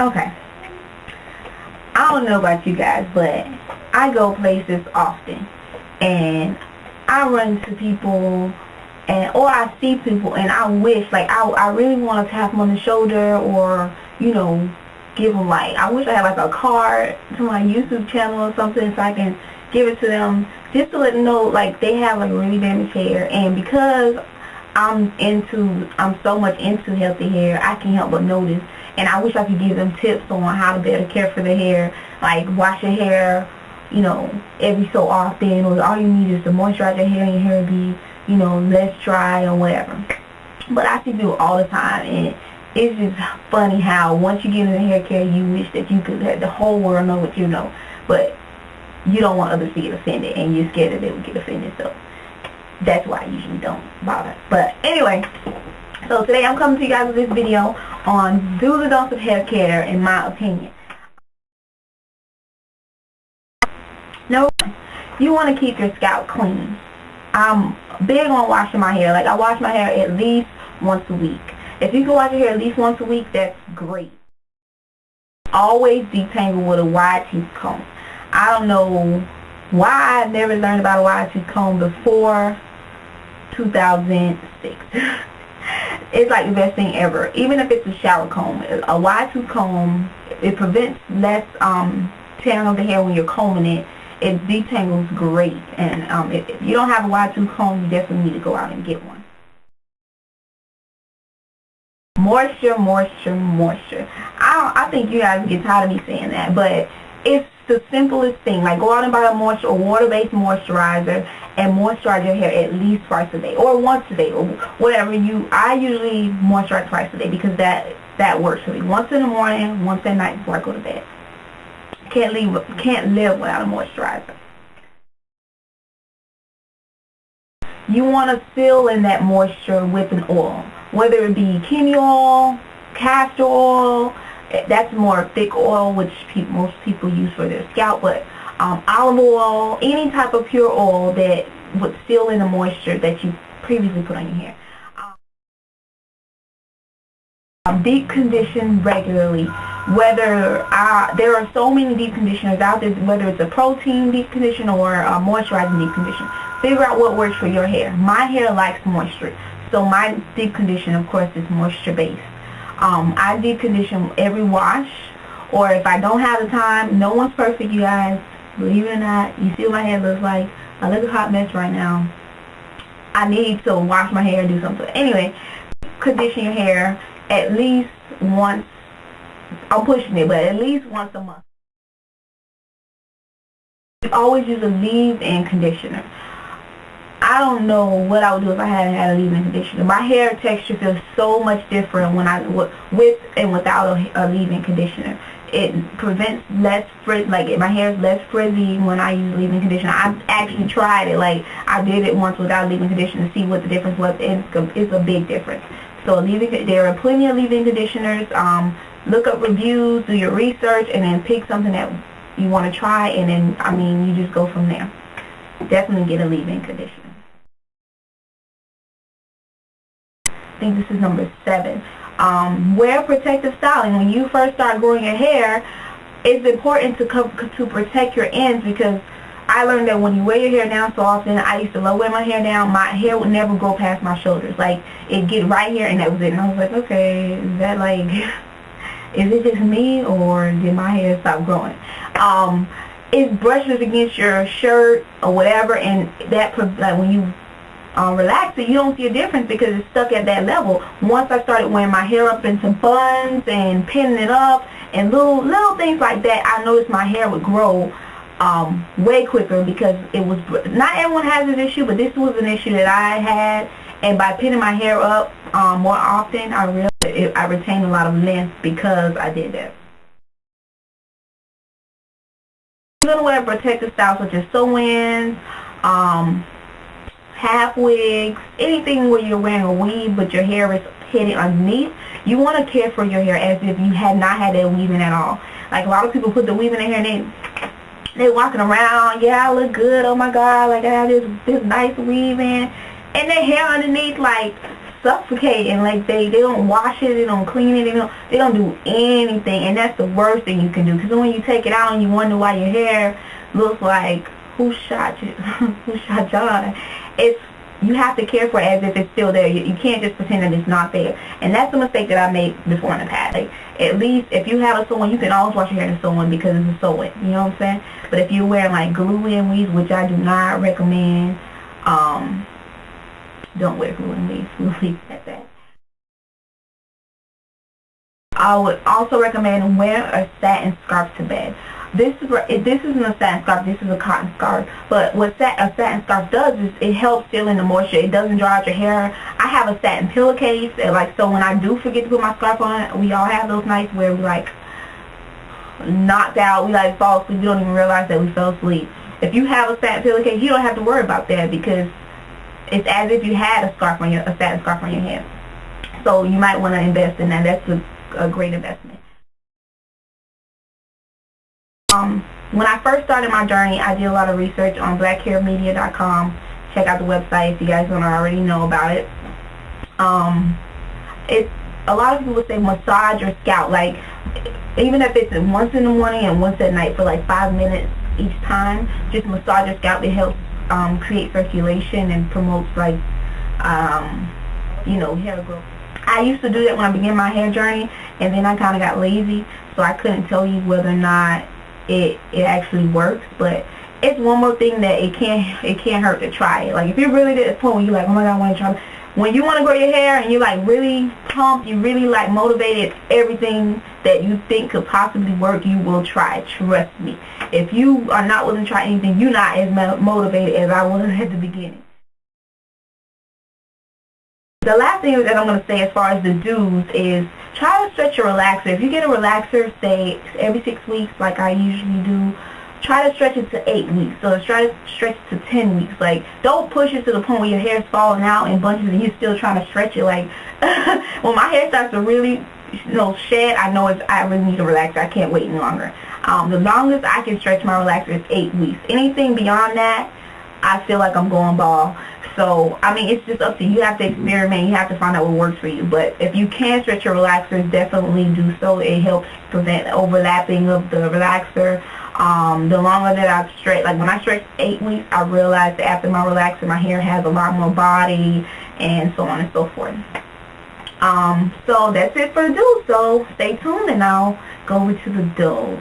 Okay. I don't know about you guys, but I go places often, and I run into people, or I see people, and I wish, like, I really want to tap them on the shoulder, or, you know, give them, like, I wish I had, like, a card to my YouTube channel or something so I can give it to them, just to let them know, like, they have, like, really damaged hair. And because I'm so much into healthy hair, I can't help but notice. And I wish I could give them tips on how to better care for their hair, like wash your hair, you know, every so often, or all you need is to moisturize your hair and your hair be, you know, less dry or whatever. But I see people all the time, and it's just funny how once you get into hair care, you wish that you could let the whole world know what you know, but you don't want others to get offended, and you're scared that they would get offended, so that's why I usually don't bother. But anyway, so today I'm coming to you guys with this video on do's and don'ts of hair care, in my opinion. Number one, you want to keep your scalp clean. I'm big on washing my hair. Like, I wash my hair at least once a week. If you can wash your hair at least once a week, that's great. Always detangle with a wide tooth comb. I don't know why I never learned about a wide tooth comb before 2006. It's like the best thing ever. Even if it's a shower comb, a wide tooth comb, it prevents less tearing of the hair when you're combing it. It detangles great. And if you don't have a wide tooth comb, you definitely need to go out and get one. Moisture, moisture, moisture. I think you guys get tired of me saying that, but it's the simplest thing. Like, go out and buy a water-based moisturizer and moisturize your hair at least twice a day, or once a day, or whatever I usually moisturize twice a day because that works for me. Once in the morning, once at night before I go to bed. Can't live without a moisturizer. You want to fill in that moisture with an oil, whether it be kidney oil, castor oil. That's more thick oil, which most people use for their scalp, but olive oil, any type of pure oil that would fill in the moisture that you previously put on your hair. Deep condition regularly. Whether there are so many deep conditioners out there, whether it's a protein deep conditioner or a moisturizing deep conditioner. Figure out what works for your hair. My hair likes moisture, so my deep conditioner, of course, is moisture based. I deep condition every wash, or if I don't have the time, no one's perfect, you guys, believe it or not. You see what my hair looks like. I look a hot mess right now. I need to wash my hair and do something. Anyway, condition your hair at least once. I'm pushing it, but at least once a month. Always use a leave-in conditioner. I don't know what I would do if I hadn't had a leave-in conditioner. My hair texture feels so much different when with and without a leave-in conditioner. It prevents less frizz, like my hair is less frizzy when I use leave-in conditioner. I actually tried it, like I did it once without leave-in conditioner to see what the difference was. It's a big difference. So there are plenty of leave-in conditioners. Look up reviews, do your research, and then pick something that you want to try, and then, I mean, you just go from there. Definitely get a leave-in conditioner. I think this is number 7. Wear protective styling. When you first start growing your hair, it's important to protect your ends, because I learned that when you wear your hair down so often, I used to love wearing my hair down, my hair would never grow past my shoulders. Like, it'd get right here and that was it. And I was like, okay, is that like, is it just me, or did my hair stop growing? It brushes against your shirt or whatever, and that, like, when you relax it, you don't see a difference because it's stuck at that level. Once I started wearing my hair up in some buns and pinning it up and little things like that, I noticed my hair would grow way quicker, because it was, not everyone has this issue, but this was an issue that I had, and by pinning my hair up more often, I realized I retained a lot of length because I did that. You're going to wear protective styles such as sew-ins, half wigs, anything where you're wearing a weave but your hair is hidden underneath. You want to care for your hair as if you had not had that weave in at all. Like, a lot of people put the weave in their hair and they're walking around, yeah, I look good, oh my god, like I have this nice weave in, and their hair underneath like suffocate, and like they don't wash it, they don't clean it, they don't do anything, and that's the worst thing you can do. Because when you take it out and you wonder why your hair looks like who shot you, who shot John, you have to care for it as if it's still there. You can't just pretend that it's not there. And that's the mistake that I made before in the past. Like, at least if you have a sew-in, you can always wash your hair in a sew-in because it's a sew-in. You know what I'm saying? But if you're wearing like glue-in weaves, which I do not recommend, don't wear glue-in weaves. We'll leave it at that. I would also recommend wear a satin scarf to bed. This isn't a satin scarf, this is a cotton scarf. But what a satin scarf does is it helps seal in the moisture. It doesn't dry out your hair. I have a satin pillowcase, so when I do forget to put my scarf on, we all have those nights where we like knocked out, we like fall asleep, we don't even realize that we fell asleep. If you have a satin pillowcase, you don't have to worry about that because it's as if you had a satin scarf on your head. So you might want to invest in that. That's a great investment. When I first started my journey, I did a lot of research on blackhairmedia.com. Check out the website if you guys don't already know about it. A lot of people would say massage your scalp, like even if it's once in the morning and once at night for like 5 minutes each time. Just massage your scalp. It helps create circulation and promotes like hair growth. I used to do that when I began my hair journey, and then I kind of got lazy, so I couldn't tell you whether or not it actually works. But it's one more thing that it can't hurt to try it. Like if you're really at the point where you're like, oh my god, I want to try it. When you want to grow your hair and you're like really pumped, you really like motivated, everything that you think could possibly work, you will try it. Trust me. If you are not willing to try anything, you're not as motivated as I was at the beginning. The last thing that I'm going to say as far as the do's is try to stretch your relaxer. If you get a relaxer, say every 6 weeks like I usually do, try to stretch it to 8 weeks. So try to stretch it to 10 weeks. Like, don't push it to the point where your hair's falling out in bunches and you're still trying to stretch it. Like, when my hair starts to really shed, I know I really need a relaxer. I can't wait any longer. The longest I can stretch my relaxer is 8 weeks. Anything beyond that, I feel like I'm going bald. So, I mean, it's just up to you. You have to experiment. You have to find out what works for you. But if you can stretch your relaxers, definitely do so. It helps prevent overlapping of the relaxer. The longer that I've stretched, like when I stretched 8 weeks, I realized that after my relaxer, my hair has a lot more body and so on and so forth. So that's it for the do. So stay tuned and I'll go over to the do.